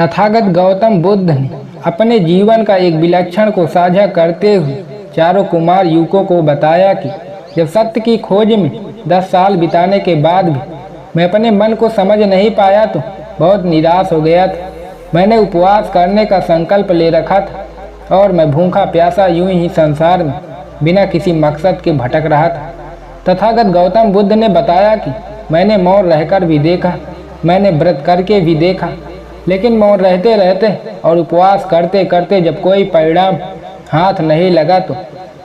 तथागत गौतम बुद्ध ने अपने जीवन का एक विलक्षण को साझा करते हुए चारों कुमार युवकों को बताया कि जब सत्य की खोज में 10 साल बिताने के बाद भी मैं अपने मन को समझ नहीं पाया तो बहुत निराश हो गया था। मैंने उपवास करने का संकल्प ले रखा था और मैं भूखा प्यासा यूं ही संसार में बिना किसी मकसद के भटक रहा था। तथागत गौतम बुद्ध ने बताया कि मैंने मौन रहकर भी देखा, मैंने व्रत करके भी देखा, लेकिन मौन रहते रहते और उपवास करते करते जब कोई परिणाम हाथ नहीं लगा तो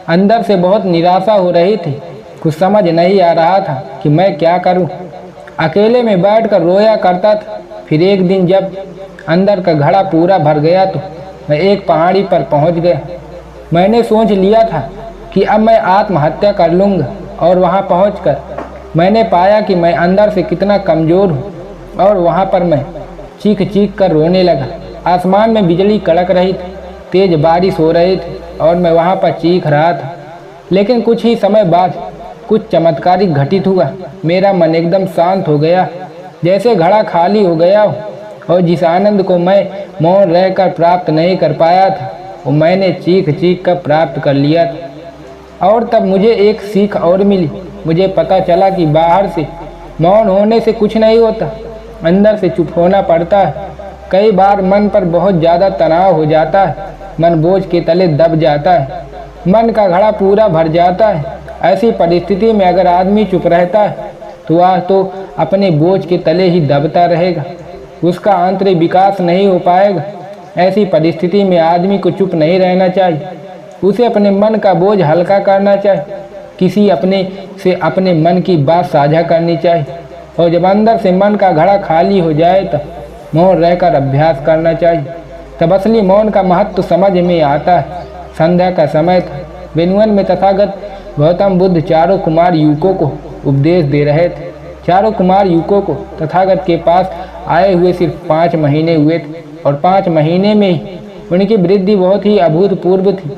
अंदर से बहुत निराशा हो रही थी। कुछ समझ नहीं आ रहा था कि मैं क्या करूं। अकेले में बैठकर रोया करता था। फिर एक दिन जब अंदर का घड़ा पूरा भर गया तो मैं एक पहाड़ी पर पहुंच गया। मैंने सोच लिया था कि अब मैं आत्महत्या कर लूँगा और वहां पहुंचकर मैंने पाया कि मैं अंदर से कितना कमज़ोर हूँ और वहां पर मैं चीख चीख कर रोने लगा। आसमान में बिजली कड़क रही थी, तेज बारिश हो रही थी और मैं वहां पर चीख रहा था। लेकिन कुछ ही समय बाद कुछ चमत्कारिक घटित हुआ। मेरा मन एकदम शांत हो गया, जैसे घड़ा खाली हो गया हो, और जिस आनंद को मैं मौन रहकर प्राप्त नहीं कर पाया था वो मैंने चीख चीख कर प्राप्त कर लिया था। और तब मुझे एक सीख और मिली। मुझे पता चला कि बाहर से मौन होने से कुछ नहीं होता, अंदर से चुप होना पड़ता है। कई बार मन पर बहुत ज़्यादा तनाव हो जाता है, मन बोझ के तले दब जाता है, मन का घड़ा पूरा भर जाता है। ऐसी परिस्थिति में अगर आदमी चुप रहता है तो वह तो अपने बोझ के तले ही दबता रहेगा, उसका आंतरिक विकास नहीं हो पाएगा। ऐसी परिस्थिति में आदमी को चुप नहीं रहना चाहिए, उसे अपने मन का बोझ हल्का करना चाहिए, किसी अपने से अपने मन की बात साझा करनी चाहिए। और जब अंदर से मन का घड़ा खाली हो जाए तो मौन रहकर अभ्यास करना चाहिए। तब असली मौन का महत्व समझ में आता है। संध्या का समय था। वेनुवन में तथागत गौतम बुद्ध चारों कुमार युवकों को उपदेश दे रहे थे। चारों कुमार युवकों को तथागत के पास आए हुए सिर्फ 5 महीने हुए थे और 5 महीने में ही उनकी वृद्धि बहुत ही अभूतपूर्व थी।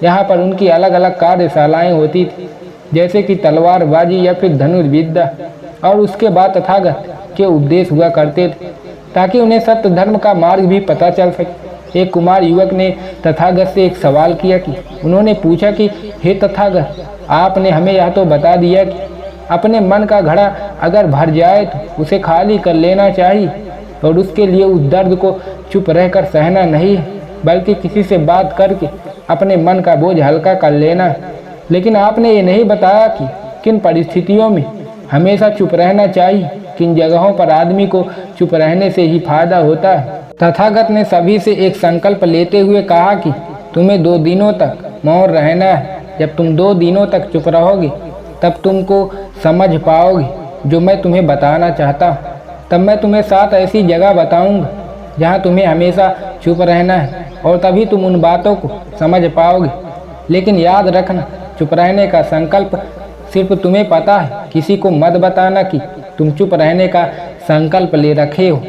यहाँ पर उनकी अलग अलग कार्यशालाएँ होती थी, जैसे कि तलवारबाजी या फिर धनुर्विद्या, और उसके बाद तथागत के उपदेश हुआ करते थे ताकि उन्हें सत्य धर्म का मार्ग भी पता चल सके। एक कुमार युवक ने तथागत से एक सवाल किया कि उन्होंने पूछा कि हे तथागत, आपने हमें यह तो बता दिया कि अपने मन का घड़ा अगर भर जाए तो उसे खाली कर लेना चाहिए और उसके लिए उस दर्द को चुप रहकर सहना नहीं है, बल्कि किसी से बात करके अपने मन का बोझ हल्का कर लेना है। लेकिन आपने ये नहीं बताया कि किन परिस्थितियों में हमेशा चुप रहना चाहिए, किन जगहों पर आदमी को चुप रहने से ही फायदा होता है। तथागत ने सभी से एक संकल्प लेते हुए कहा कि तुम्हें 2 दिनों तक मौन रहना है। जब तुम 2 दिनों तक चुप रहोगे तब तुमको समझ पाओगे जो मैं तुम्हें बताना चाहता हूँ। तब मैं तुम्हें 7 ऐसी जगह बताऊँगा जहाँ तुम्हें हमेशा चुप रहना है और तभी तुम उन बातों को समझ पाओगे। लेकिन याद रखना, चुप रहने का संकल्प सिर्फ तुम्हें पता है, किसी को मत बताना कि तुम चुप रहने का संकल्प ले रखे हो।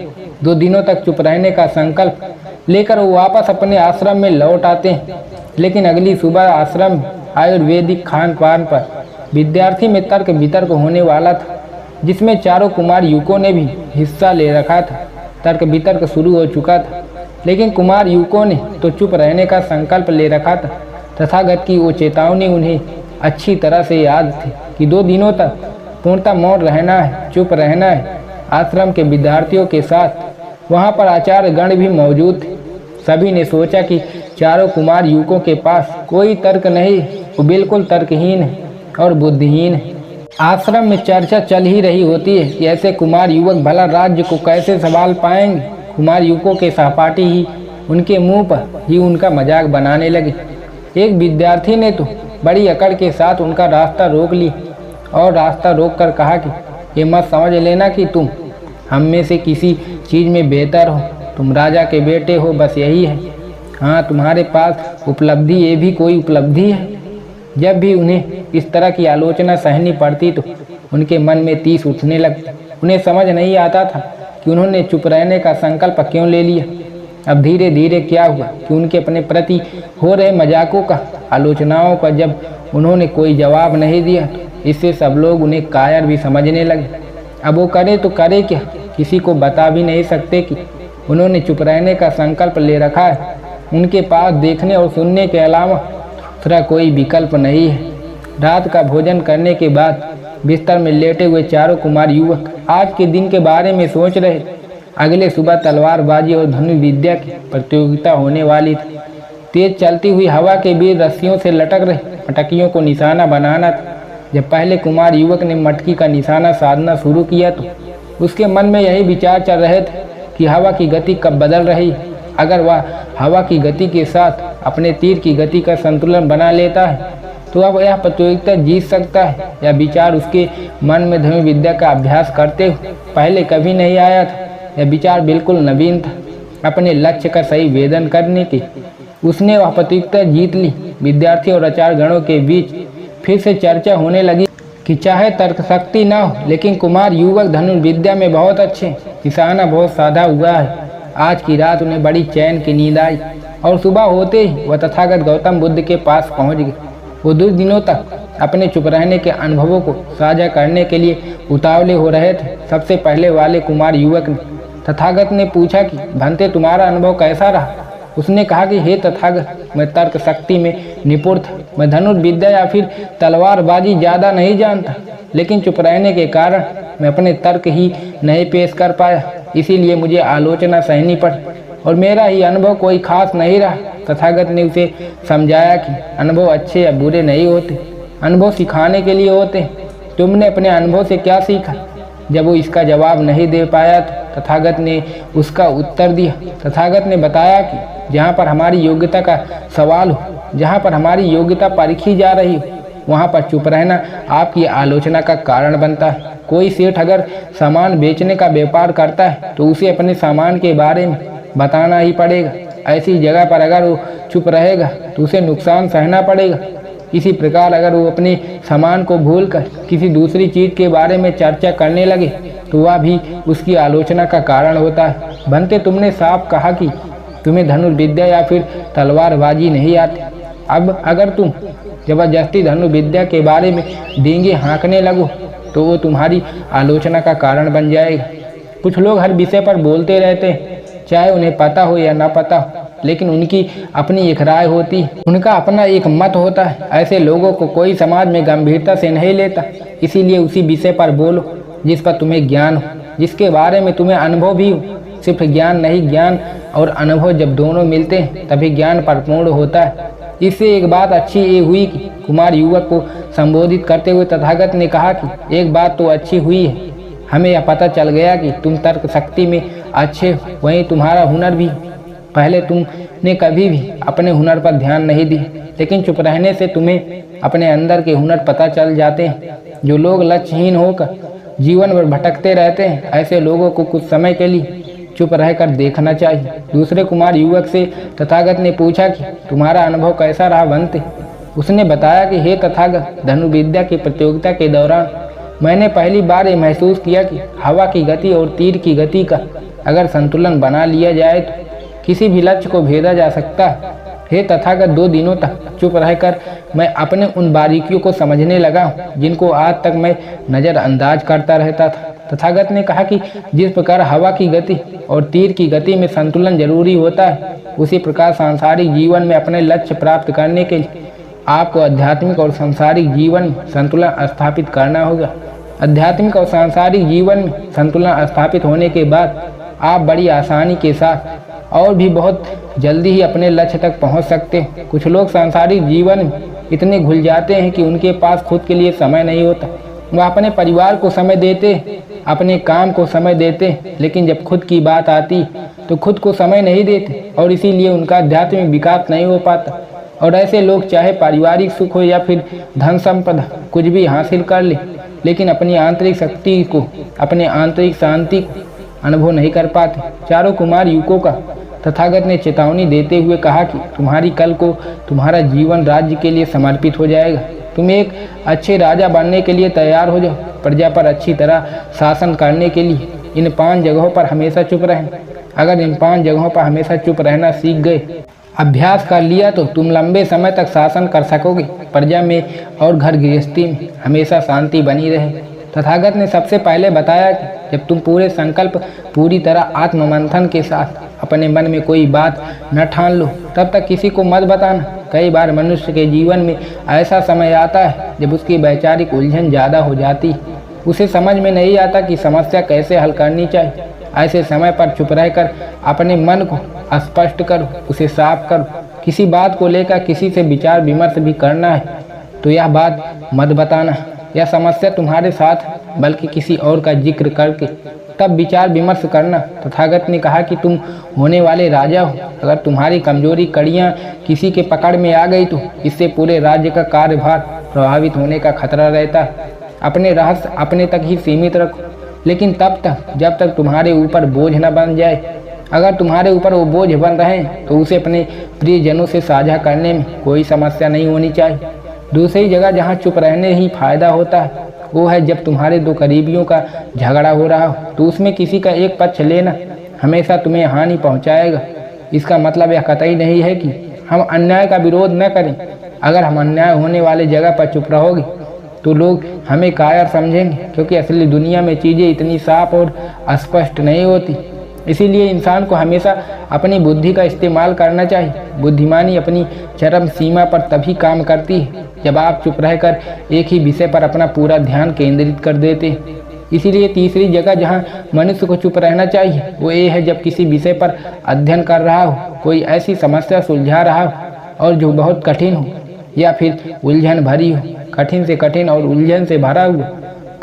2 दिनों तक चुप रहने का संकल्प लेकर वो वापस अपने आश्रम में लौट आते हैं। लेकिन अगली सुबह आश्रम में आयुर्वेदिक खान पान पर विद्यार्थी में तर्क वितर्क होने वाला था, जिसमें चारों कुमार युवकों ने भी हिस्सा ले रखा था। तर्क वितर्क शुरू हो चुका था, लेकिन कुमार युवकों ने तो चुप रहने का संकल्प ले रखा था। तथागत की वो चेतावनी उन्हें अच्छी तरह से याद थी कि 2 दिनों तक पूर्णतः मौन रहना है, चुप रहना है। आश्रम के विद्यार्थियों के साथ वहाँ पर आचार्य गण भी मौजूद थे। सभी ने सोचा कि चारों कुमार युवकों के पास कोई तर्क नहीं, वो बिल्कुल तर्कहीन है और बुद्धिहीन है। आश्रम में चर्चा चल ही रही होती है कि ऐसे कुमार युवक भला राज्य को कैसे संभाल पाएंगे। कुमार युवकों के सहपाठी ही उनके मुंह पर ही उनका मजाक बनाने लगे। एक विद्यार्थी ने तो बड़ी अकड़ के साथ उनका रास्ता रोक ली और रास्ता रोककर कहा कि ये मत समझ लेना कि तुम हम में से किसी चीज़ में बेहतर हो, तुम राजा के बेटे हो, बस यही है। हाँ, तुम्हारे पास उपलब्धि ये भी कोई उपलब्धि है। जब भी उन्हें इस तरह की आलोचना सहनी पड़ती तो उनके मन में तीस उठने लगती। उन्हें समझ नहीं आता था कि उन्होंने चुप रहने का संकल्प क्यों ले लिया। अब धीरे धीरे क्या हुआ कि उनके अपने प्रति हो रहे मजाकों का, आलोचनाओं का जब उन्होंने कोई जवाब नहीं दिया तो इससे सब लोग उन्हें कायर भी समझने लगे। अब वो करे तो करे क्या, किसी को बता भी नहीं सकते कि उन्होंने चुप रहने का संकल्प ले रखा है। उनके पास देखने और सुनने के अलावा दूसरा कोई विकल्प नहीं है। रात का भोजन करने के बाद बिस्तर में लेटे हुए चारों कुमार युवक आज के दिन के बारे में सोच रहे थे। अगले सुबह तलवारबाजी और धनुर्विद्या की प्रतियोगिता होने वाली थी। तेज चलती हुई हवा के बीच रस्सियों से लटक रही मटकियों को निशाना बनाना था। जब पहले कुमार युवक ने मटकी का निशाना साधना शुरू किया तो उसके मन में यही विचार चल रहे थे कि हवा की गति कब बदल रही है। अगर वह हवा की गति के साथ अपने तीर की गति का संतुलन बना लेता है तो अब यह प्रतियोगिता जीत सकता है। यह विचार उसके मन में धनुर्विद्या का अभ्यास करते हुए पहले कभी नहीं आया था। यह विचार बिल्कुल नवीन था। अपने लक्ष्य का सही वेदन करने के उसने वह प्रतियोगिता जीत ली। विद्यार्थी और आचार्यगणों के बीच फिर से चर्चा होने लगी कि चाहे तर्क शक्ति न हो लेकिन कुमार युवक धनुर्विद्या में बहुत अच्छे, निशाना बहुत साधा हुआ है। आज की रात उन्हें बड़ी चैन की नींद आई और सुबह होते ही वह तथागत गौतम बुद्ध के पास पहुंच गए। वो 2 दिनों तक अपने चुप रहने के अनुभवों को साझा करने के लिए उतावले हो रहे थे। सबसे पहले वाले कुमार युवक ने तथागत ने पूछा कि भंते तुम्हारा अनुभव कैसा रहा। उसने कहा कि हे तथागत, मैं तर्क शक्ति में निपुण था। मैं धनुर्विद्या या फिर तलवारबाजी ज़्यादा नहीं जानता, लेकिन चुप रहने के कारण मैं अपने तर्क ही नहीं पेश कर पाया। इसीलिए मुझे आलोचना सहनी पड़ी और मेरा ही अनुभव कोई खास नहीं रहा। तथागत ने उसे समझाया कि अनुभव अच्छे या बुरे नहीं होते, अनुभव सिखाने के लिए होते। तुमने अपने अनुभव से क्या सीखा? जब वो इसका जवाब नहीं दे पाया तो तथागत ने उसका उत्तर दिया। तथागत ने बताया कि जहाँ पर हमारी योग्यता का सवाल हो, जहाँ पर हमारी योग्यता परखी जा रही हो, वहाँ पर चुप रहना आपकी आलोचना का कारण बनता है। कोई सेठ अगर सामान बेचने का व्यापार करता है तो उसे अपने सामान के बारे में बताना ही पड़ेगा। ऐसी जगह पर अगर वो चुप रहेगा तो उसे नुकसान सहना पड़ेगा। इसी प्रकार अगर वो अपने सामान को भूलकर किसी दूसरी चीज़ के बारे में चर्चा करने लगे तो वह भी उसकी आलोचना का कारण होता है। भंते, तुमने साफ कहा कि तुम्हें धनुर्विद्या या फिर तलवारबाजी नहीं आती। अब अगर तुम जबरदस्ती धनुर्विद्या के बारे में डींगे हाँकने लगो तो वो तुम्हारी आलोचना का कारण बन जाएगा। कुछ लोग हर विषय पर बोलते रहते हैं, चाहे उन्हें पता हो या ना पता हो, लेकिन उनकी अपनी एक राय होती है, उनका अपना एक मत होता है। ऐसे लोगों को कोई समाज में गंभीरता से नहीं लेता। इसीलिए उसी विषय पर बोलो जिस पर तुम्हें ज्ञान हो, जिसके बारे में तुम्हें अनुभव भी हो। सिर्फ ज्ञान नहीं, ज्ञान और अनुभव जब दोनों मिलते हैं तभी ज्ञान परिपूर्ण होता है। इससे एक बात अच्छी ये हुई कि कुमार युवक को संबोधित करते हुए तथागत ने कहा कि एक बात तो अच्छी हुई है, हमें यह पता चल गया कि तुम तर्क शक्ति में अच्छे हो, वहीं तुम्हारा हुनर भी। पहले तुमने कभी भी अपने हुनर पर ध्यान नहीं दिया, लेकिन चुप रहने से तुम्हें अपने अंदर के हुनर पता चल जाते हैं। जो लोग लक्ष्यहीन होकर जीवन भर भटकते रहते हैं, ऐसे लोगों को कुछ समय के लिए चुप रहकर देखना चाहिए। दूसरे कुमार युवक से तथागत ने पूछा कि तुम्हारा अनुभव कैसा रहा भंते। उसने बताया कि हे तथागत, धनुर्विद्या की प्रतियोगिता के दौरान मैंने पहली बार ये महसूस किया कि हवा की गति और तीर की गति का अगर संतुलन बना लिया जाए तो किसी भी लक्ष्य को भेदा जा सकता है। हे तथागत, 2 दिनों तक चुप रहकर मैं अपने उन बारीकियों को समझने लगा हूँ जिनको आज तक मैं नज़रअंदाज करता रहता था। तथागत ने कहा कि जिस प्रकार हवा की गति और तीर की गति में संतुलन जरूरी होता है, उसी प्रकार सांसारिक जीवन में अपने लक्ष्य प्राप्त करने के लिए आपको आध्यात्मिक और सांसारिक जीवन में संतुलन स्थापित करना होगा। आध्यात्मिक और सांसारिक जीवन में संतुलन स्थापित होने के बाद आप बड़ी आसानी के साथ और भी बहुत जल्दी ही अपने लक्ष्य तक पहुंच सकते हैं। कुछ लोग सांसारिक जीवन में इतने घुल जाते हैं कि उनके पास खुद के लिए समय नहीं होता। वह अपने परिवार को समय देते, अपने काम को समय देते, लेकिन जब खुद की बात आती तो खुद को समय नहीं देते और इसीलिए उनका आध्यात्मिक विकास नहीं हो पाता। और ऐसे लोग चाहे पारिवारिक सुख हो या फिर धन संपदा कुछ भी हासिल कर ले, लेकिन अपनी आंतरिक शक्ति को, अपने आंतरिक शांति को अनुभव नहीं कर पाते। चारों कुमार युवकों का तथागत ने चेतावनी देते हुए कहा कि तुम्हारी कल को तुम्हारा जीवन राज्य के लिए समर्पित हो जाएगा। तुम एक अच्छे राजा बनने के लिए तैयार हो जाओ। प्रजा पर अच्छी तरह शासन करने के लिए इन 5 जगहों पर हमेशा चुप रहना। अगर इन 5 जगहों पर हमेशा चुप रहना सीख गए, अभ्यास कर लिया, तो तुम लंबे समय तक शासन कर सकोगे। प्रजा में और घर गृहस्थी में हमेशा शांति बनी रहे। तथागत ने सबसे पहले बताया कि जब तुम पूरे संकल्प पूरी तरह आत्ममंथन के साथ अपने मन में कोई बात न ठान लो तब तक किसी को मत बताना। कई बार मनुष्य के जीवन में ऐसा समय आता है जब उसकी वैचारिक उलझन ज़्यादा हो जाती, उसे समझ में नहीं आता कि समस्या कैसे हल करनी चाहिए। ऐसे समय पर चुप रहकर अपने मन को स्पष्ट करो, उसे साफ करो। किसी बात को लेकर किसी से विचार विमर्श भी करना है तो यह बात मत बताना, यह समस्या तुम्हारे साथ बल्कि किसी और का जिक्र करके तब विचार विमर्श करना। तथागत ने कहा कि तुम होने वाले राजा हो, अगर तुम्हारी कमजोरी कड़ियाँ किसी के पकड़ में आ गई तो इससे पूरे राज्य का कार्यभार प्रभावित होने का खतरा रहता है। अपने रहस्य अपने तक ही सीमित रखो, लेकिन तब तक जब तक तुम्हारे ऊपर बोझ न बन जाए। अगर तुम्हारे ऊपर वो बोझ बन रहे हैं तो उसे अपने प्रियजनों से साझा करने में कोई समस्या नहीं होनी चाहिए। दूसरी जगह जहाँ चुप रहने ही फायदा होता है वो है जब तुम्हारे दो करीबियों का झगड़ा हो रहा हो, तो उसमें किसी का एक पक्ष लेना हमेशा तुम्हें हानि पहुंचाएगा। इसका मतलब यह कतई नहीं है कि हम अन्याय का विरोध न करें। अगर हम अन्याय होने वाले जगह पर चुप रहोगे तो लोग हमें कायर समझेंगे, क्योंकि असली दुनिया में चीज़ें इतनी साफ और स्पष्ट नहीं होती। इसीलिए इंसान को हमेशा अपनी बुद्धि का इस्तेमाल करना चाहिए। बुद्धिमानी अपनी चरम सीमा पर तभी काम करती है जब आप चुप रहकर एक ही विषय पर अपना पूरा ध्यान केंद्रित कर देते हैं। इसीलिए तीसरी जगह जहाँ मनुष्य को चुप रहना चाहिए वो ये है जब किसी विषय पर अध्ययन कर रहा हो, कोई ऐसी समस्या सुलझा रहा हो और जो बहुत कठिन हो या फिर उलझन भरी हो। कठिन से कठिन और उलझन से भरा हुआ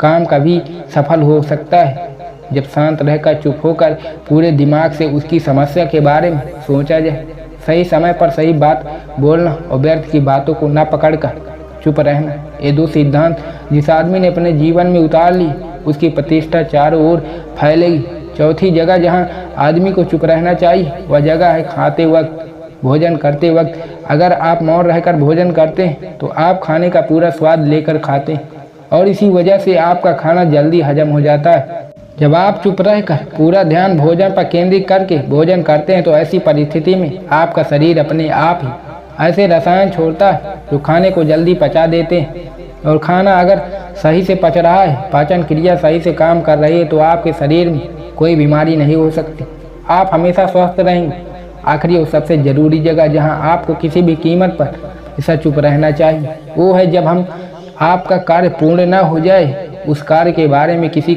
काम कभी सफल हो सकता है जब शांत रहकर चुप होकर पूरे दिमाग से उसकी समस्या के बारे में सोचा जाए। सही समय पर सही बात बोलना और व्यर्थ की बातों को न पकड़कर चुप रहना, ये दो सिद्धांत जिस आदमी ने अपने जीवन में उतार ली उसकी प्रतिष्ठा चारों ओर फैलेगी। चौथी जगह जहाँ आदमी को चुप रहना चाहिए वह जगह है खाते वक्त, भोजन करते वक्त। अगर आप मौन रहकर भोजन करते हैं तो आप खाने का पूरा स्वाद लेकर खाते हैं और इसी वजह से आपका खाना जल्दी हजम हो जाता है। जब आप चुप रहकर पूरा ध्यान भोजन पर केंद्रित करके भोजन करते हैं तो ऐसी परिस्थिति में आपका शरीर अपने आप ही ऐसे रसायन छोड़ता है जो खाने को जल्दी पचा देते हैं। और खाना अगर सही से पच रहा है, पाचन क्रिया सही से काम कर रही है तो आपके शरीर में कोई बीमारी नहीं हो सकती, आप हमेशा स्वस्थ रहेंगे। आखिरी और सबसे ज़रूरी जगह जहां आपको किसी भी कीमत पर ऐसा चुप रहना चाहिए वो है जब हम आपका कार्य पूर्ण न हो जाए। उस कार्य के बारे में किसी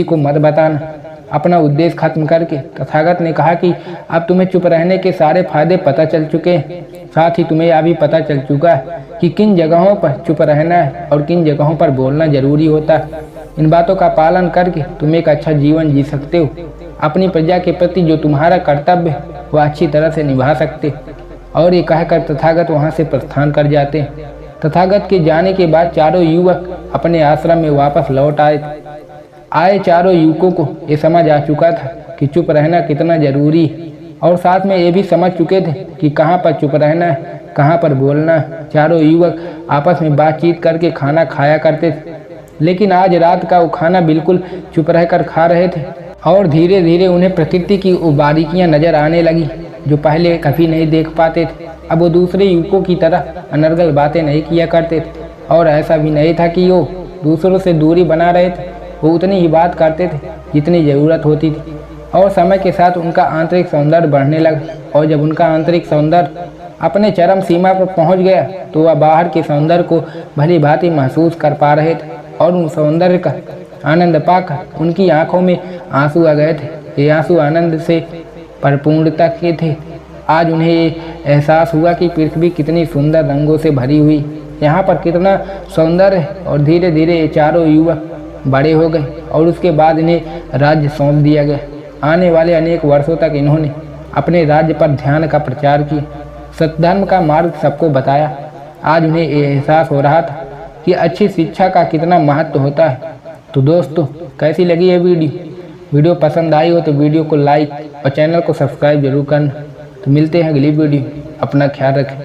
को मत बताना, अपना उद्देश्य खत्म करके। तथागत ने कहा कि अब तुम्हें चुप रहने के सारे फायदे पता चल चुके हैं, साथ ही तुम्हें यह भी पता चल चुका है कि किन जगहों पर चुप रहना है और किन जगहों पर बोलना जरूरी होता है। इन बातों का पालन करके तुम एक अच्छा जीवन जी सकते हो। अपनी प्रजा के प्रति जो तुम्हारा कर्तव्य है वह अच्छी तरह से निभा सकते। और ये कहकर तथागत वहाँ से प्रस्थान कर जाते हैं। तथागत के जाने के बाद चारों युवक अपने आश्रम में वापस लौट आए चारों युवकों को ये समझ आ चुका था कि चुप रहना कितना जरूरी है और साथ में ये भी समझ चुके थे कि कहाँ पर चुप रहना है, कहाँ पर बोलना है। चारों युवक आपस में बातचीत करके खाना खाया करते थे, लेकिन आज रात का वो खाना बिल्कुल चुप रहकर खा रहे थे और धीरे धीरे उन्हें प्रकृति की वो बारीकियाँ नजर आने लगी जो पहले कभी नहीं देख पाते थे। अब वो दूसरे युवकों की तरह अनर्गल बातें नहीं किया करते थे और ऐसा भी नहीं था कि वो दूसरों से दूरी बना रहे थे। वो उतनी ही बात करते थे जितनी ज़रूरत होती थी और समय के साथ उनका आंतरिक सौंदर्य बढ़ने लगा। और जब उनका आंतरिक सौंदर्य अपने चरम सीमा पर पहुंच गया तो वह बाहर के सौंदर्य को भली भांति महसूस कर पा रहे थे और उन सौंदर्य का आनंद पाकर उनकी आंखों में आंसू आ गए थे। ये आंसू आनंद से परिपूर्णता के थे। आज उन्हें ये एहसास हुआ कि पृथ्वी कितनी सुंदर रंगों से भरी हुई, यहाँ पर कितना सौंदर्य है। और धीरे धीरे ये चारों युवक बड़े हो गए और उसके बाद इन्हें राज्य सौंप दिया गया। आने वाले अनेक वर्षों तक इन्होंने अपने राज्य पर ध्यान का प्रचार किया, सत्धर्म का मार्ग सबको बताया। आज उन्हें ये एहसास हो रहा था कि अच्छी शिक्षा का कितना महत्व होता है। तो दोस्तों, कैसी लगी ये वीडियो पसंद आई हो तो वीडियो को लाइक और चैनल को सब्सक्राइब जरूर करना। तो मिलते हैं अगली वीडियो, अपना ख्याल रखें।